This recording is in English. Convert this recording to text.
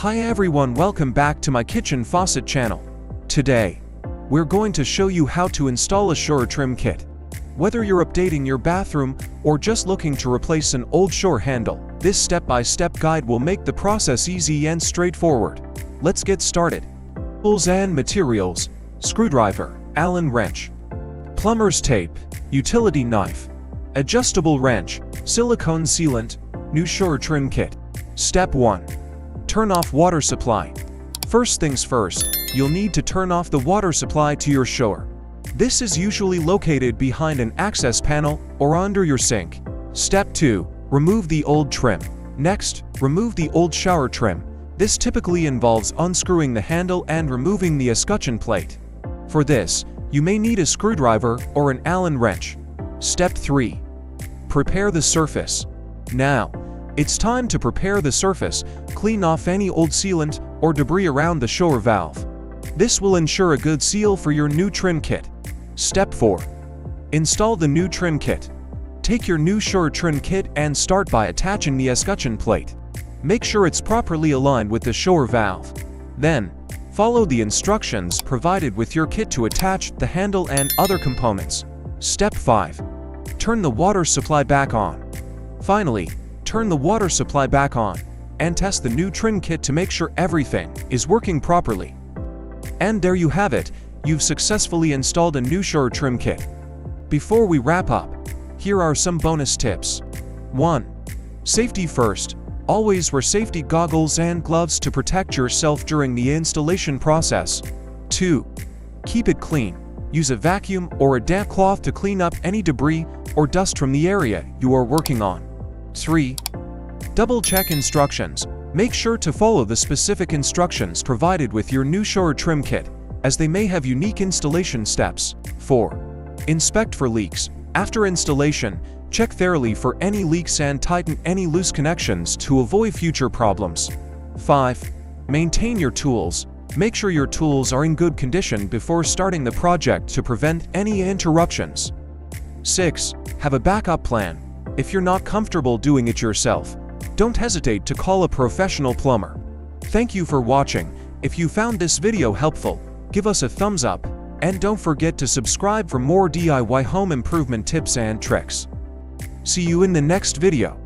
Hi everyone, welcome back to my kitchen faucet channel. Today, we're going to show you how to install a shower trim kit. Whether you're updating your bathroom or just looking to replace an old shower handle, this step-by-step guide will make the process easy and straightforward. Let's get started. Tools and materials: screwdriver, Allen wrench, plumber's tape, utility knife, adjustable wrench, silicone sealant, new shower trim kit. Step 1. Turn off water supply. First things first, you'll need to turn off the water supply to your shower. This is usually located behind an access panel or under your sink. Step 2. Remove the old trim. Next, remove the old shower trim. This typically involves unscrewing the handle and removing the escutcheon plate. For this, you may need a screwdriver or an Allen wrench. Step 3. Prepare the surface. Now, it's time to prepare the surface. Clean off any old sealant or debris around the shower valve. This will ensure a good seal for your new trim kit. Step 4. Install the new trim kit. Take your new shower trim kit and start by attaching the escutcheon plate. Make sure it's properly aligned with the shower valve. Then, follow the instructions provided with your kit to attach the handle and other components. Step 5. Turn the water supply back on. Finally, turn the water supply back on and test the new trim kit to make sure everything is working properly. And there you have it, you've successfully installed a new shower trim kit. Before we wrap up, here are some bonus tips. 1. Safety first. Always wear safety goggles and gloves to protect yourself during the installation process. 2. Keep it clean. Use a vacuum or a damp cloth to clean up any debris or dust from the area you are working on. 3. Double-check instructions. Make sure to follow the specific instructions provided with your new shower trim kit, as they may have unique installation steps. 4. Inspect for leaks. After installation, check thoroughly for any leaks and tighten any loose connections to avoid future problems. 5. Maintain your tools. Make sure your tools are in good condition before starting the project to prevent any interruptions. 6. Have a backup plan. If you're not comfortable doing it yourself, don't hesitate to call a professional plumber. Thank you for watching. If you found this video helpful, give us a thumbs up, and don't forget to subscribe for more DIY home improvement tips and tricks. See you in the next video.